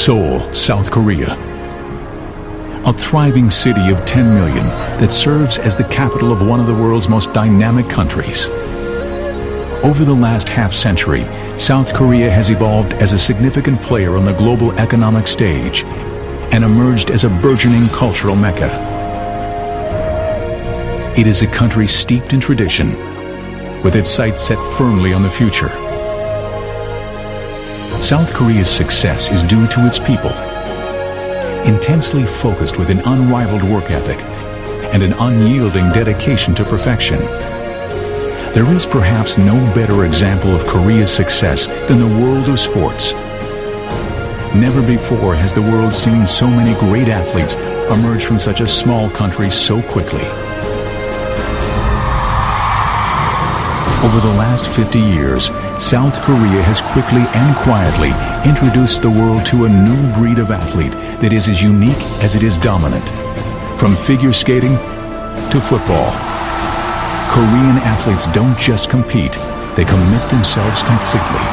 Seoul, South Korea. A thriving city of 10 million that serves as the capital of one of the world's most dynamic countries. Over the last half-century, South Korea has evolved as a significant player on the global economic stage and emerged as a burgeoning cultural mecca. It is a country steeped in tradition, with its sights set firmly on the future. South Korea's success is due to its people, intensely focused with an unrivaled work ethic and an unyielding dedication to perfection. There is perhaps no better example of Korea's success than the world of sports. Never before has the world seen so many great athletes emerge from such a small country so quickly. Over the last 50 years, South Korea has quickly and quietly introduced the world to a new breed of athlete that is as unique as it is dominant. From figure skating to football, Korean athletes don't just compete, they commit themselves completely.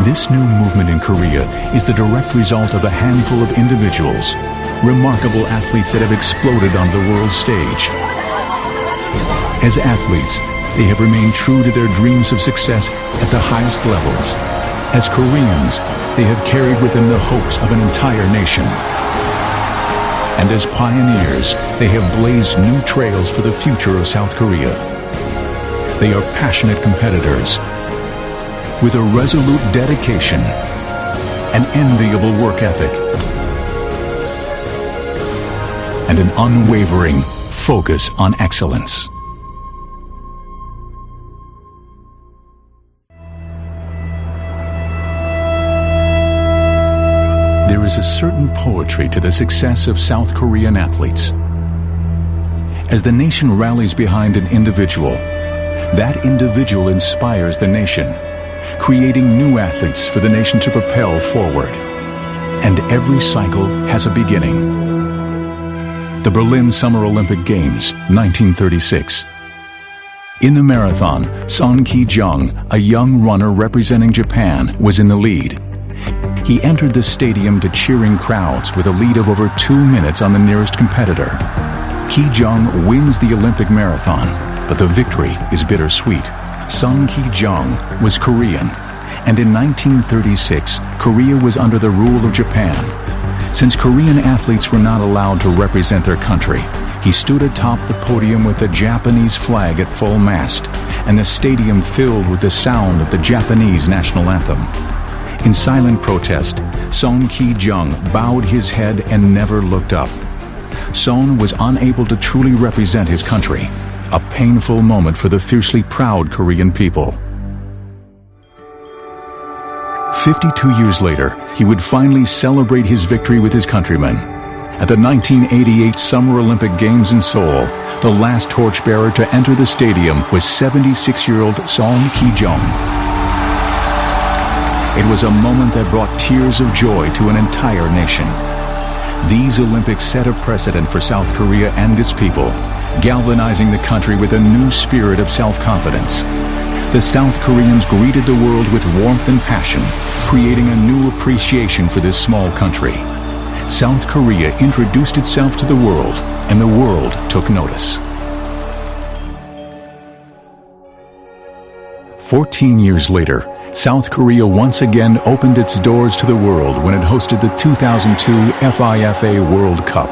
This new movement in Korea is the direct result of a handful of individuals, remarkable athletes that have exploded on the world stage. As athletes, they have remained true to their dreams of success at the highest levels. As Koreans, they have carried within the hopes of an entire nation. And as pioneers, they have blazed new trails for the future of South Korea. They are passionate competitors with a resolute dedication, an enviable work ethic, and an unwavering focus on excellence. There is a certain poetry to the success of South Korean athletes. As the nation rallies behind an individual, that individual inspires the nation, creating new athletes for the nation to propel forward. And every cycle has a beginning. The Berlin Summer Olympic Games, 1936. In the marathon, Son Ki-jung, a young runner representing Japan, was in the lead. He entered the stadium to cheering crowds with a lead of over 2 minutes on the nearest competitor. Ki-jung wins the Olympic marathon, but the victory is bittersweet. Son Ki-jung was Korean, and in 1936, Korea was under the rule of Japan. Since Korean athletes were not allowed to represent their country, he stood atop the podium with the Japanese flag at full mast, and the stadium filled with the sound of the Japanese national anthem. In silent protest, Son Ki-jung bowed his head and never looked up. Son was unable to truly represent his country, a painful moment for the fiercely proud Korean people. 52 years later, he would finally celebrate his victory with his countrymen. At the 1988 Summer Olympic Games in Seoul, the last torchbearer to enter the stadium was 76-year-old Son Ki-jung. It was a moment that brought tears of joy to an entire nation. These Olympics set a precedent for South Korea and its people, galvanizing the country with a new spirit of self-confidence. The South Koreans greeted the world with warmth and passion, creating a new appreciation for this small country. South Korea introduced itself to the world, and the world took notice. 14 years later, South Korea once again opened its doors to the world when it hosted the 2002 FIFA World Cup.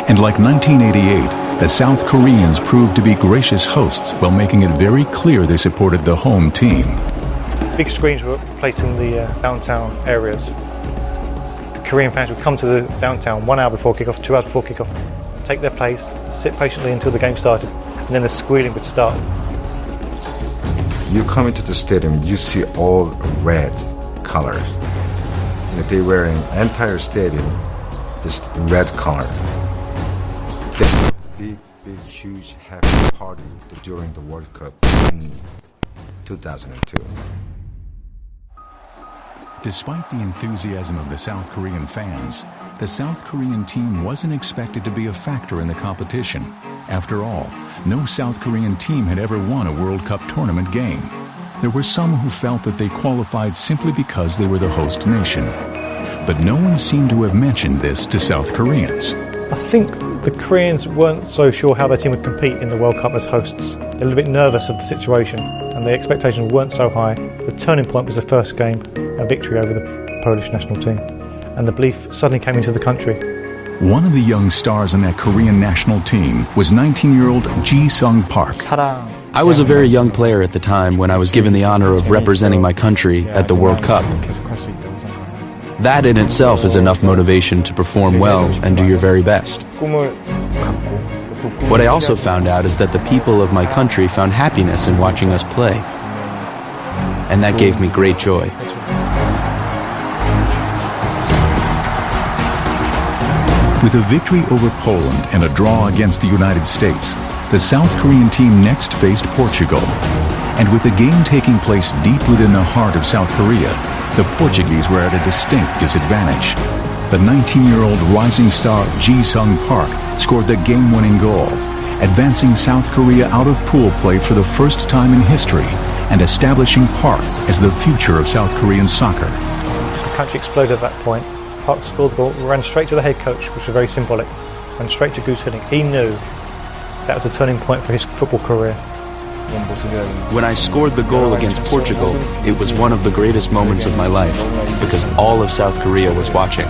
And like 1988, the South Koreans proved to be gracious hosts while making it very clear they supported the home team. Big screens were placed in the downtown areas. The Korean fans would come to the downtown 1 hour before kickoff, 2 hours before kickoff, take their place, sit patiently until the game started, and then the squealing would start. You come into the stadium, you see all red colors. And if they were in entire stadium, just red color. Big, huge, happy party during the World Cup in 2002. Despite the enthusiasm of the South Korean fans, the South Korean team wasn't expected to be a factor in the competition. After all, no South Korean team had ever won a World Cup tournament game. There were some who felt that they qualified simply because they were the host nation. But no one seemed to have mentioned this to South Koreans. I think the Koreans weren't so sure how their team would compete in the World Cup as hosts. They're a little bit nervous of the situation, and the expectations weren't so high. The turning point was the first game, a victory over the Polish national team, and the belief suddenly came into the country. One of the young stars on that Korean national team was 19-year-old Ji-Sung Park. I was a very young player at the time when I was given the honor of representing my country at the World Cup. That in itself is enough motivation to perform well and do your very best. What I also found out is that the people of my country found happiness in watching us play. And that gave me great joy. With a victory over Poland and a draw against the United States, the South Korean team next faced Portugal. And with the game taking place deep within the heart of South Korea, the Portuguese were at a distinct disadvantage. The 19-year-old rising star Ji-Sung Park scored the game-winning goal, advancing South Korea out of pool play for the first time in history and establishing Park as the future of South Korean soccer. The country exploded at that point. Park scored the goal, ran straight to the head coach, which was very symbolic, ran straight to Goose Hiddink. He knew that was a turning point for his football career. When I scored the goal against Portugal, it was one of the greatest moments of my life because all of South Korea was watching.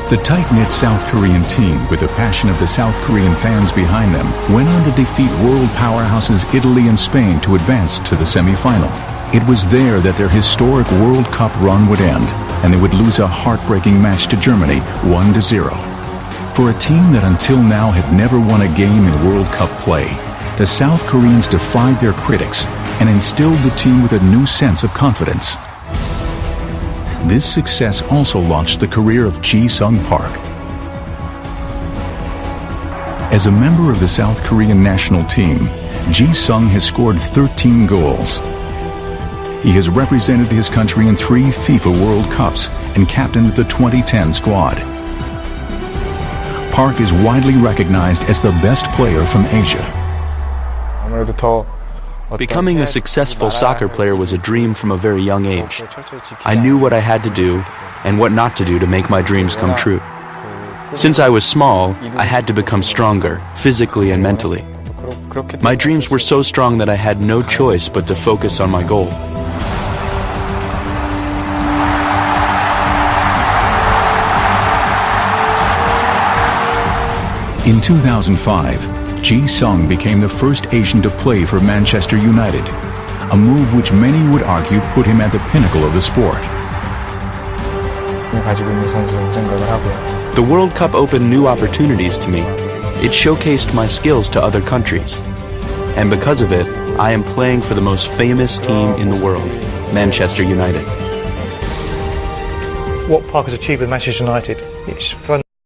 The tight-knit South Korean team, with the passion of the South Korean fans behind them, went on to defeat world powerhouses Italy and Spain to advance to the semi-final. It was there that their historic World Cup run would end, and they would lose a heartbreaking match to Germany 1-0. For a team that until now had never won a game in World Cup play, the South Koreans defied their critics and instilled the team with a new sense of confidence. This success also launched the career of Ji-Sung Park. As a member of the South Korean national team, Ji-Sung has scored 13 goals. He has represented his country in 3 FIFA World Cups and captained the 2010 squad. Park is widely recognized as the best player from Asia. Becoming a successful soccer player was a dream from a very young age. I knew what I had to do and what not to do to make my dreams come true. Since I was small, I had to become stronger, physically and mentally. My dreams were so strong that I had no choice but to focus on my goal. In 2005, Ji-Sung became the first Asian to play for Manchester United, a move which many would argue put him at the pinnacle of the sport. The World Cup opened new opportunities to me. It showcased my skills to other countries. And because of it, I am playing for the most famous team in the world, Manchester United. What Park has achieved with Manchester United, it's